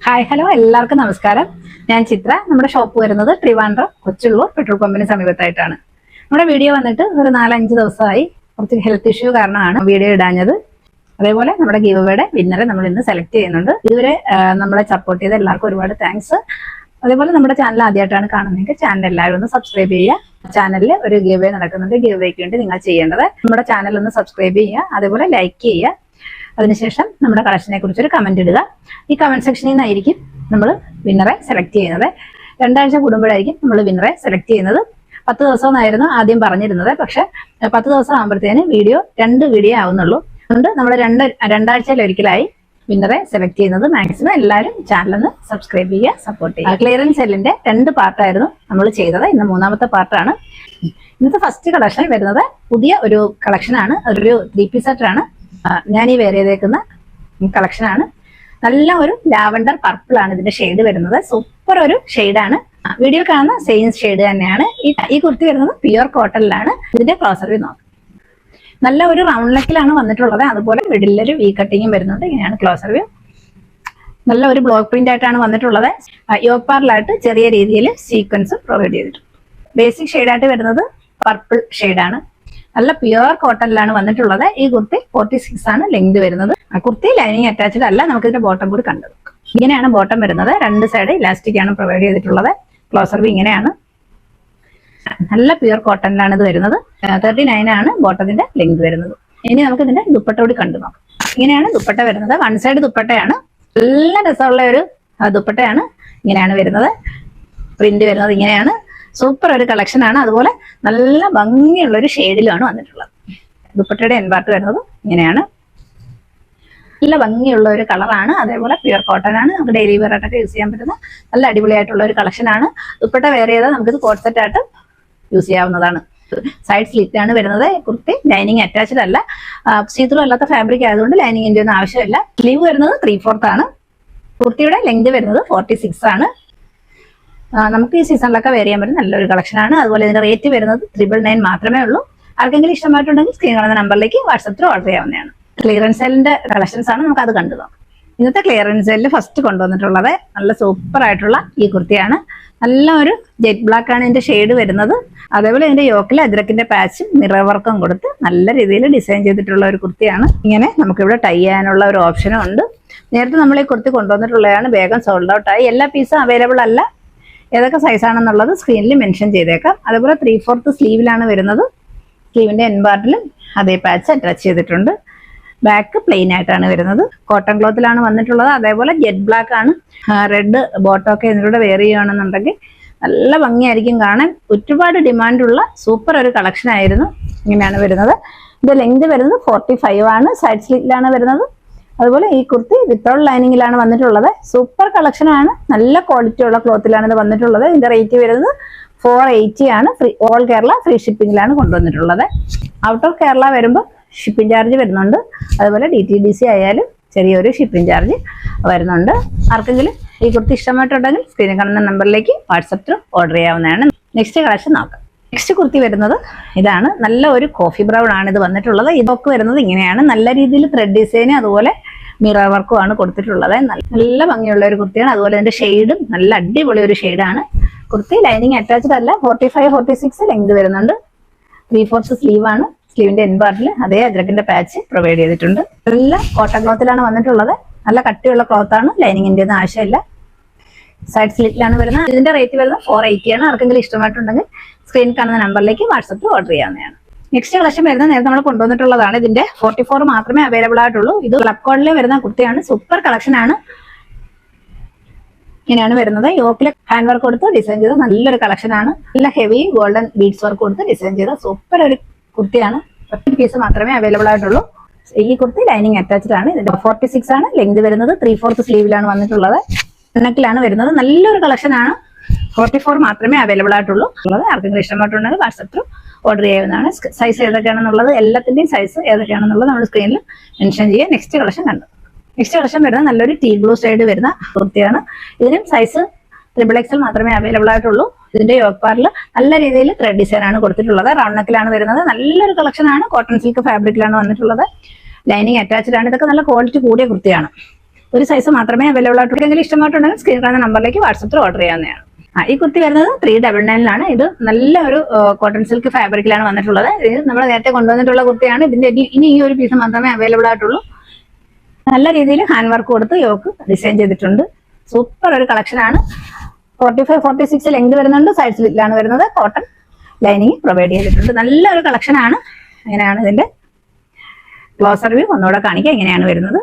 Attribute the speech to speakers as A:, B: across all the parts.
A: Hi hello എല്ലാവർക്കും നമസ്കാരം. ഞാൻ ചിത്ര. നമ്മുടെ ഷോപ്പ് വരുന്നത് ട്രിവാൻഡ്രം കൊച്ചുള്ളൂർ പെട്രോൾ പമ്പിന് സമീപത്തായിട്ടാണ്. നമ്മുടെ വീഡിയോ വന്നിട്ട് ഒരു 4-5 ദിവസമായി. കുറച്ച് ഹെൽത്ത് ഇഷ്യൂ കാരണമാണ് വീഡിയോ ഇടാഞ്ഞത്. അതേപോലെ നമ്മുടെ ഗീവ് അവേയുടെ വിന്നറെ നമ്മൾ ഇന്ന് സെലക്ട് ചെയ്യുന്നുണ്ട്. ഇതുവരെ നമ്മളെ സപ്പോർട്ട് ചെയ്ത എല്ലാവർക്കും ഒരുപാട് താങ്ക്സ്. അതേപോലെ നമ്മുടെ ചാനൽ ആദ്യമായിട്ടാണ് കാണുന്നതെങ്കിൽ ചാനൽ എല്ലാവരും ഒന്ന് സബ്സ്ക്രൈബ് ചെയ്യുക. ചാനലിൽ ഒരു ഗീവ് അവേ നടക്കുന്നുണ്ട്. ഗീവ് അവേക്ക് വേണ്ടി നിങ്ങൾ ചെയ്യേണ്ടത് നമ്മുടെ ചാനൽ ഒന്ന് സബ്സ്ക്രൈബ് ചെയ്യുക, അതേപോലെ ലൈക്ക് ചെയ്യുക. അതിനുശേഷം നമ്മുടെ കളക്ഷനെ കുറിച്ചൊരു കമന്റ് ഇടുക. ഈ കമന്റ് സെക്ഷനിൽ നിന്നായിരിക്കും നമ്മൾ വിന്നറെ സെലക്ട് ചെയ്യുന്നത്. 2 ആഴ്ച കൂടുമ്പോഴായിരിക്കും നമ്മൾ വിന്നറെ സെലക്ട് ചെയ്യുന്നത്. 10 ദിവസമെന്നായിരുന്നു ആദ്യം പറഞ്ഞിരുന്നത്. പക്ഷെ 10 ദിവസം ആകുമ്പോഴത്തേന് 2 വീഡിയോ ആവുന്നുള്ളൂ. അതുകൊണ്ട് നമ്മൾ രണ്ടാഴ്ചയിൽ ഒരിക്കലായി വിന്നറെ സെലക്ട് ചെയ്യുന്നത്. മാക്സിമം എല്ലാവരും ചാനലൊന്ന് സബ്സ്ക്രൈബ് ചെയ്യുക, സപ്പോർട്ട് ചെയ്യുക. ക്ലിയറൻസ് സെല്ലിന്റെ 2 പാർട്ടായിരുന്നു നമ്മൾ ചെയ്തത്. ഇന്ന് 3ാമത്തെ പാർട്ടാണ്. ഇന്നത്തെ ഫസ്റ്റ് കളക്ഷൻ വരുന്നത് പുതിയ ഒരു കളക്ഷനാണ്. അതൊരു 3 പീസ് സെറ്റാണ്. ഞാൻ ഈ വേറെ ചെയ്തേക്കുന്ന കളക്ഷനാണ്. നല്ല ഒരു ലാവൻഡർ പർപ്പിൾ ആണ് ഇതിന്റെ ഷെയ്ഡ് വരുന്നത്. സൂപ്പർ ഒരു ഷെയ്ഡാണ്. വീഡിയോ കാണുന്ന സെയിം ഷെയ്ഡ് തന്നെയാണ്. ഈ കുർത്തി വരുന്നത് പ്യുവർ കോട്ടണിലാണ്. ഇതിന്റെ ക്ലോസർ വ്യൂ നോക്കാം. നല്ല ഒരു റൗണ്ട് നെക്കിലാണ് വന്നിട്ടുള്ളത്. അതുപോലെ മിഡിലൊരു വി കട്ടിങ്ങും വരുന്നുണ്ട്. ഇങ്ങനെയാണ് ക്ലോസർ വ്യൂ. നല്ല ഒരു ബ്ലോക്ക് പ്രിന്റ് ആയിട്ടാണ് വന്നിട്ടുള്ളത്. യോപ്പാറിലായിട്ട് ചെറിയ രീതിയിൽ സീക്വൻസ് പ്രൊവൈഡ് ചെയ്തിട്ടുണ്ട്. ബേസിക് ഷെയ്ഡായിട്ട് വരുന്നത് പർപ്പിൾ ഷെയ്ഡാണ്. നല്ല പ്യുവർ കോട്ടണിലാണ് വന്നിട്ടുള്ളത്. ഈ കുർത്തി 46 ആണ് ലെങ്ത് വരുന്നത്. കുർത്തി ലൈനിങ് അറ്റാച്ച്ഡ് അല്ല. നമുക്ക് ഇതിന്റെ ബോട്ടം കൂടി കണ്ടു നോക്കാം. ഇങ്ങനെയാണ് ബോട്ടം വരുന്നത്. 2 സൈഡ് ഇലാസ്റ്റിക് ആണ് പ്രൊവൈഡ് ചെയ്തിട്ടുള്ളത്. ക്ലോസർ വ്യൂ ഇങ്ങനെയാണ്. നല്ല പ്യുവർ കോട്ടണിലാണ് ഇത് വരുന്നത്. 39 ആണ് ബോട്ടത്തിന്റെ ലെങ്ത് വരുന്നത്. ഇനി നമുക്ക് ഇതിന്റെ ദുപ്പട്ട കൂടി കണ്ടു നോക്കാം. ഇങ്ങനെയാണ് ദുപ്പട്ട വരുന്നത്. 1 സൈഡ് ദുപ്പട്ടയാണ്. നല്ല രസമുള്ള ഒരു ദുപ്പട്ടയാണ്. ഇങ്ങനെയാണ് വരുന്നത്. പ്രിന്റ് വരുന്നത് ഇങ്ങനെയാണ്. സൂപ്പർ ഒരു കളക്ഷൻ ആണ്. അതുപോലെ നല്ല ഭംഗിയുള്ള ഒരു ഷെയ്ഡിലാണ് വന്നിട്ടുള്ളത്. ദുപ്പട്ടയുടെ എൻപാർട്ട് വരുന്നത് ഇങ്ങനെയാണ്. നല്ല ഭംഗിയുള്ള ഒരു കളറാണ്. അതേപോലെ പ്യുവർ കോട്ടൺ ആണ്. നമുക്ക് ഡെയിലി വെയർ ആയിട്ടൊക്കെ യൂസ് ചെയ്യാൻ പറ്റുന്ന നല്ല അടിപൊളിയായിട്ടുള്ള ഒരു കളക്ഷൻ ആണ്. ദുപ്പട്ട വേറെ ചെയ്താൽ നമുക്കിത് കോട്ട് സെറ്റ് ആയിട്ട് യൂസ് ചെയ്യാവുന്നതാണ്. സൈഡ് സ്ലിറ്റ് ആണ് വരുന്നത്. കുർത്തി ലൈനിങ് അറ്റാച്ച്ഡ് അല്ല. സീത്രൂ അല്ലാത്ത ഫാബ്രിക് ആയതുകൊണ്ട് ലൈനിങ്ങിന്റെ ഒന്നും ആവശ്യമില്ല. സ്ലീവ് വരുന്നത് 3/4 ആണ്. കുർത്തിയുടെ ലെങ്ത് വരുന്നത് 46 ആണ്. നമുക്ക് ഈ സീസണിലൊക്കെ വെയർ ചെയ്യാൻ പറ്റും നല്ലൊരു കളക്ഷനാണ്. അതുപോലെ ഇതിന്റെ റേറ്റ് വരുന്നത് 999 മാത്രമേ ഉള്ളൂ. ആർക്കെങ്കിലും ഇഷ്ടമായിട്ടുണ്ടെങ്കിൽ സ്ക്രീൻ കാണുന്ന നമ്പറിലേക്ക് വാട്സപ്പ് ത്രൂ ഓർഡർ ചെയ്യാവുന്നതാണ്. ക്ലിയറൻസ് സെല്ലിന്റെ കളക്ഷൻസ് ആണ്. നമുക്ക് അത് കണ്ടു നോക്കാം. ഇന്നത്തെ ക്ലിയറൻസ് സെല്ലിൽ ഫസ്റ്റ് കൊണ്ടുവന്നിട്ടുള്ളത് നല്ല സൂപ്പർ ആയിട്ടുള്ള ഈ കുർത്തിയാണ്. നല്ല ഒരു ജെറ്റ് ബ്ലാക്ക് ആണ് ഇതിന്റെ ഷെയ്ഡ് വരുന്നത്. അതേപോലെ ഇതിന്റെ യോക്കിൽ അജ്രക്കിന്റെ പാച്ചും മിറർ വർക്കും കൊടുത്ത് നല്ല രീതിയിൽ ഡിസൈൻ ചെയ്തിട്ടുള്ള ഒരു കുർത്തിയാണ്. ഇങ്ങനെ നമുക്കിവിടെ ടൈ ചെയ്യാനുള്ള ഒരു ഓപ്ഷനും ഉണ്ട്. നേരത്തെ നമ്മൾ ഈ കുർത്തി കൊണ്ടുവന്നിട്ടുള്ളതാണ്. വേഗം സോൾഡ് ഔട്ട് ആയി. എല്ലാ പീസും അവൈലബിൾ അല്ല. ഏതൊക്കെ സൈസാണെന്നുള്ളത് സ്ക്രീനിൽ മെൻഷൻ ചെയ്തേക്കാം. അതുപോലെ 3/4 സ്ലീവിലാണ് വരുന്നത്. സ്ലീവിന്റെ എൻപാർട്ടിലും അതേ പാച്ച് അറ്റാച്ച് ചെയ്തിട്ടുണ്ട്. ബാക്ക് പ്ലെയിൻ ആയിട്ടാണ് വരുന്നത്. കോട്ടൺ ക്ലോത്തിലാണ് വന്നിട്ടുള്ളത്. അതേപോലെ ജെറ്റ് ബ്ലാക്ക് ആണ്. റെഡ് ബോട്ടം ഒക്കെ ഇതിലൂടെ വെയർ ചെയ്യുകയാണെന്നുണ്ടെങ്കിൽ നല്ല ഭംഗിയായിരിക്കും കാണാൻ. ഒരുപാട് ഡിമാൻഡുള്ള സൂപ്പർ ഒരു കളക്ഷൻ ആയിരുന്നു. ഇങ്ങനെയാണ് വരുന്നത്. ഇത് ലെങ്ത് വരുന്നത് 45 ആണ്. സൈഡ് സ്ലിറ്റിലാണ് വരുന്നത്. അതുപോലെ ഈ കുർത്തി വിത്തൗട്ട് ലൈനിങ്ങിലാണ് വന്നിട്ടുള്ളത്. സൂപ്പർ കളക്ഷൻ ആണ്. നല്ല ക്വാളിറ്റി ഉള്ള ക്ലോത്തിലാണ് ഇത് വന്നിട്ടുള്ളത്. ഇതിന്റെ റേറ്റ് വരുന്നത് 480 ആണ്. ഓൾ കേരള ഫ്രീ ഷിപ്പിംഗിലാണ് കൊണ്ടുവന്നിട്ടുള്ളത്. ഔട്ട് ഓഫ് കേരള വരുമ്പോൾ ഷിപ്പിംഗ് ചാർജ് വരുന്നുണ്ട്. അതുപോലെ DTDC ആയാലും ചെറിയൊരു ഷിപ്പിംഗ് ചാർജ് വരുന്നുണ്ട്. ആർക്കെങ്കിലും ഈ കുർത്തി ഇഷ്ടമായിട്ടുണ്ടെങ്കിൽ സ്ക്രീനിൽ കാണുന്ന നമ്പറിലേക്ക് വാട്സപ്പ് ത്രൂ ഓർഡർ ചെയ്യാവുന്നതാണ്. നെക്സ്റ്റ് കളക്ഷൻ നോക്കാം. നെക്സ്റ്റ് കുർത്തി വരുന്നത് ഇതാണ്. നല്ല ഒരു കോഫി ബ്രൗൺ ആണ് ഇത് വന്നിട്ടുള്ളത്. ഇതൊക്കെ വരുന്നത് ഇങ്ങനെയാണ്. നല്ല രീതിയിൽ ത്രെഡ് ഡിസൈൻ അതുപോലെ മിറർ വർക്കും ആണ് കൊടുത്തിട്ടുള്ളത്. നല്ല ഭംഗിയുള്ള ഒരു കുർത്തിയാണ്. അതുപോലെ ഇതിന്റെ ഷെയ്ഡും നല്ല അടിപൊളി ഒരു ഷെയ്ഡാണ്. കുർത്തി ലൈനിങ് അറ്റാച്ച്ഡ് അല്ല. 45-46 ലെങ്ത് വരുന്നുണ്ട്. 3/4 സ്ലീവ് ആണ്. സ്ലീവിന്റെ എൻപാർട്ടിൽ അതേ അജ്രക്കിന്റെ പാച്ച് പ്രൊവൈഡ് ചെയ്തിട്ടുണ്ട്. നല്ല കോട്ടൺ ക്ലോത്തിലാണ് വന്നിട്ടുള്ളത്. നല്ല കട്ടിയുള്ള ക്ലോത്ത് ആണ്. ലൈനിങ്ങിന്റെ ഒന്നും ആവശ്യമില്ല. സൈഡ് സ്ലിറ്റിലാണ് വരുന്നത്. ഇതിന്റെ റേറ്റ് വരുന്നത് 480 ആണ്. ആർക്കെങ്കിലും ഇഷ്ടമായിട്ടുണ്ടെങ്കിൽ സ്ക്രീനിൽ കാണുന്ന നമ്പറിലേക്ക് വാട്സപ്പ് ഓർഡർ ചെയ്യാവുന്നതാണ്. നെക്സ്റ്റ് കളക്ഷൻ വരുന്നത് നേരത്തെ നമ്മൾ കൊണ്ടുവന്നിട്ടുള്ളതാണ്. ഇതിന്റെ 44 മാത്രമേ അവൈലബിൾ ആയിട്ടുള്ളൂ. ഇത് ക്ലബ് കോഡിൽ വരുന്ന കുർത്തിയാണ്. സൂപ്പർ കളക്ഷൻ ആണ്. ഇങ്ങനെയാണ് വരുന്നത്. യോക്കിലെ ഹാൻഡ് വർക്ക് കൊടുത്ത് ഡിസൈൻ ചെയ്ത നല്ലൊരു കളക്ഷൻ ആണ്. നല്ല ഹെവി ഗോൾഡൻ ബീഡ്സ് വർക്ക് കൊടുത്ത് ഡിസൈൻ ചെയ്ത സൂപ്പർ ഒരു കുർത്തിയാണ്. 1 പീസ് മാത്രമേ അവൈലബിൾ ആയിട്ടുള്ളൂ. ഈ കുർത്തി ലൈനിങ് അറ്റാച്ച്ഡ് ആണ്. ഇതിന്റെ 46 ആണ് ലെങ്ത് വരുന്നത്. 3/4 സ്ലീവിലാണ് വന്നിട്ടുള്ളത്. നെക്കിലാണ് വരുന്നത്. നല്ലൊരു കളക്ഷൻ ആണ്. 44 മാത്രമേ അവൈലബിൾ ആയിട്ടുള്ളൂ. ആർക്കെങ്കിലും ഇഷ്ടമായിട്ടുണ്ടെങ്കിൽ വാട്സപ്പ് ത്രൂ ഓർഡർ ചെയ്യാവുന്നതാണ്. സൈസ് ഏതൊക്കെയാണെന്നുള്ളത് എല്ലാത്തിന്റെയും സൈസ് ഏതൊക്കെയാണെന്നുള്ളത് നമ്മൾ സ്ക്രീനിൽ മെൻഷൻ ചെയ്യാം. നെക്സ്റ്റ് കളക്ഷൻ കണ്ടു. നെക്സ്റ്റ് കളക്ഷൻ വരുന്നത് നല്ലൊരു ടീ ബ്ലൂ ഷെയ്ഡ് വരുന്ന കുർത്തിയാണ്. ഇതിനും സൈസ് XXL മാത്രമേ അവൈലബിൾ ആയിട്ടുള്ളൂ. ഇതിന്റെ യോക്ക് പാർട്ടിൽ നല്ല രീതിയിൽ ത്രെഡ് ഡിസൈൻ ആണ് കൊടുത്തിട്ടുള്ളത്. റൗണ്ട് നെക്കിലാണ് വരുന്നത്. നല്ലൊരു കളക്ഷൻ ആണ്. കോട്ടൺ സിൽക്ക് ഫാബ്രിക്കിലാണ് വന്നിട്ടുള്ളത്. ലൈനിങ് അറ്റാച്ച്ഡ് ആണ്. ഇതൊക്കെ നല്ല ക്വാളിറ്റി കൂടിയ കുർത്തിയാണ്. ഒരു സൈസ് മാത്രമേ അവൈലബിൾ ആയിട്ടുള്ളൂ. എന്തെങ്കിലും ഇഷ്ടമായിട്ടുണ്ടെങ്കിൽ സ്ക്രീൻ കാണുന്ന നമ്പറിലേക്ക് വാട്സപ്പിൽ ഓർഡർ ചെയ്യാവുന്നതാണ്. ഈ കുർത്തി വരുന്നത് 399 ഇത് നല്ല ഒരു കോട്ടൺ സിൽക്ക് ഫാബ്രിക്കിലാണ് വന്നിട്ടുള്ളത്. ഇത് നമ്മൾ നേരത്തെ കൊണ്ടുവന്നിട്ടുള്ള കുർത്തിയാണ്. ഇതിന്റെ ഇനി ഈ ഒരു പീസ് മാത്രമേ അവൈലബിൾ ആയിട്ടുള്ളൂ. നല്ല രീതിയിൽ ഹാൻഡ് വർക്ക് കൊടുത്ത് യോക്ക് ഡിസൈൻ ചെയ്തിട്ടുണ്ട്. സൂപ്പർ ഒരു കളക്ഷനാണ്. 45-46 ലെങ്ത് വരുന്നുണ്ട്. സൈഡ് സ്ലിറ്റിലാണ് വരുന്നത്. കോട്ടൺ ലൈനിങ് പ്രൊവൈഡ് ചെയ്തിട്ടുണ്ട്. നല്ലൊരു കളക്ഷനാണ്. ഇങ്ങനെയാണ് ഇതിന്റെ ക്ലോസർ വ്യൂ ഒന്നുകൂടെ കാണിക്കുക. ഇങ്ങനെയാണ് വരുന്നത്.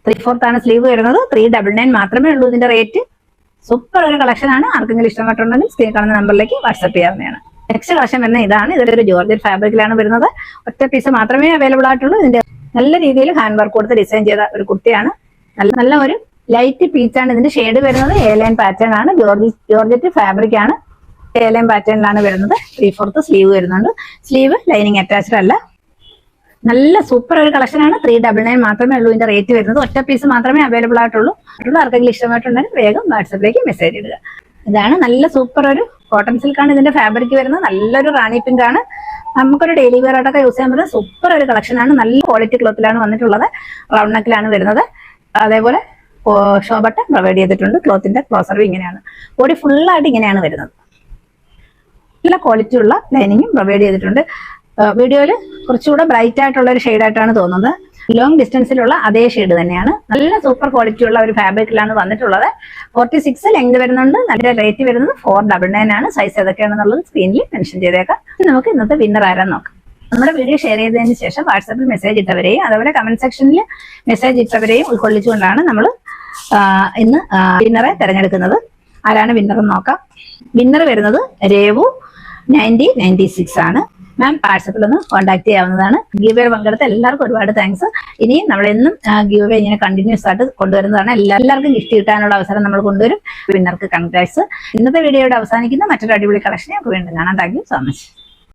A: 3/4 ആണ് സ്ലീവ് വരുന്നത്. 399 മാത്രമേ ഉള്ളൂ ഇതിന്റെ റേറ്റ്. സൂപ്പർ ഒരു കളക്ഷനാണ്. ആർക്കെങ്കിലും ഇഷ്ടപ്പെട്ടുണ്ടെങ്കിൽ സ്ക്രീൻ കാണുന്ന നമ്പറിലേക്ക് വാട്സ്ആപ്പ് ചെയ്യാവുന്നതാണ്. നെക്സ്റ്റ് കളക്ഷൻ വരുന്നത് ഇതാണ്. ഇതൊരു ജോർജറ്റ് ഫാബ്രിക്കിലാണ് വരുന്നത്. ഒറ്റ പീസ് മാത്രമേ അവൈലബിൾ ആയിട്ടുള്ളൂ. ഇതിന്റെ നല്ല രീതിയിൽ ഹാൻഡ് വർക്ക് കൊടുത്ത് ഡിസൈൻ ചെയ്ത ഒരു കുർത്തിയാണ്. നല്ല ഒരു ലൈറ്റ് പീച്ചാണ് ഇതിന്റെ ഷെയ്ഡ് വരുന്നത്. A-line പാറ്റേൺ ആണ്. ജോർജറ്റ് ഫാബ്രിക് ആണ്. A-line പാറ്റേണിലാണ് വരുന്നത്. 3/4 സ്ലീവ് വരുന്നുണ്ട്. സ്ലീവ് ലൈനിങ് അറ്റാച്ച്ഡ് അല്ല. നല്ല സൂപ്പർ ഒരു കളക്ഷനാണ്. 399 മാത്രമേ ഉള്ളൂ ഇതിന്റെ റേറ്റ് വരുന്നത്. ഒറ്റ പീസ് മാത്രമേ അവൈലബിൾ ആയിട്ടുള്ളൂ. ആർക്കെങ്കിലും ഇഷ്ടമായിട്ടുണ്ടെങ്കിൽ വേഗം വാട്സപ്പിലേക്ക് മെസ്സേജ് ഇടുക. ഇതാണ് നല്ല സൂപ്പർ ഒരു കോട്ടൺ സിൽക്കാണ് ഇതിന്റെ ഫാബ്രിക് വരുന്നത്. നല്ലൊരു റാണി പിങ്ക് ആണ്. നമുക്കൊരു ഡെയിലി വെയർ ആയിട്ടൊക്കെ യൂസ് ചെയ്യാൻ പറ്റുന്ന സൂപ്പർ ഒരു കളക്ഷനാണ്. നല്ല ക്വാളിറ്റി ക്ലോത്തിലാണ് വന്നിട്ടുള്ളത്. റൗണ്ട് നെക്കിലാണ് വരുന്നത്. അതേപോലെ ഷോ ബട്ടൺ പ്രൊവൈഡ് ചെയ്തിട്ടുണ്ട്. ക്ലോത്തിന്റെ ക്ലോസർ ഇങ്ങനെയാണ്. ബോഡി ഫുള്ളായിട്ട് ഇങ്ങനെയാണ് വരുന്നത്. നല്ല ക്വാളിറ്റി ഉള്ള ലൈനിങ്ങും പ്രൊവൈഡ് ചെയ്തിട്ടുണ്ട്. വീഡിയോയിൽ കുറച്ചുകൂടെ ബ്രൈറ്റ് ആയിട്ടുള്ള ഒരു ഷെയ്ഡായിട്ടാണ് തോന്നുന്നത്. ലോങ് ഡിസ്റ്റൻസിലുള്ള അതേ ഷെയ്ഡ് തന്നെയാണ്. നല്ല സൂപ്പർ ക്വാളിറ്റി ഉള്ള ഒരു ഫാബ്രിക്കിലാണ് വന്നിട്ടുള്ളത്. 46 ലെങ്ത് വരുന്നുണ്ട്. നല്ല റേറ്റ് വരുന്നത് 499 ആണ്. സൈസ് ഏതൊക്കെയാണെന്നുള്ളത് സ്ക്രീനിൽ മെൻഷൻ ചെയ്തേക്കാം. നമുക്ക് ഇന്നത്തെ വിന്നർ ആരാന്ന് നോക്കാം. നമ്മുടെ വീഡിയോ ഷെയർ ചെയ്തതിന് ശേഷം വാട്സാപ്പിൽ മെസ്സേജ് ഇട്ടവരെയും അതുപോലെ കമന്റ് സെക്ഷനിൽ മെസ്സേജ് ഇട്ടവരെയും ഉൾക്കൊള്ളിച്ചുകൊണ്ടാണ് നമ്മൾ ഇന്ന് വിന്നറെ തിരഞ്ഞെടുക്കുന്നത്. ആരാണ് വിന്നർ എന്ന് നോക്കാം. വിന്നർ വരുന്നത് രേവു 9096 ആണ്. മാം വാട്സപ്പിൽ ഒന്ന് കോൺടാക്ട് ചെയ്യാവുന്നതാണ്. ഗീവ് പങ്കെടുത്ത എല്ലാവർക്കും ഒരുപാട് താങ്ക്സ്. ഇനിയും നമ്മളെന്നും ഗീവ് ഇങ്ങനെ കണ്ടിന്യൂസ് ആയിട്ട് കൊണ്ടുവരുന്നതാണ്. എല്ലാവർക്കും ഗിഫ്റ്റ് കിട്ടാനുള്ള അവസരം നമ്മൾ കൊണ്ടുവരും. വിന്നർക്ക് കൺഗ്രാറ്റ്സ്. ഇന്നത്തെ വീഡിയോയുടെ അവസാനിക്കുന്ന മറ്റൊരു അടിപൊളി കളക്ഷനെ നമുക്ക് വീണ്ടും കാണാം. Thank you so much.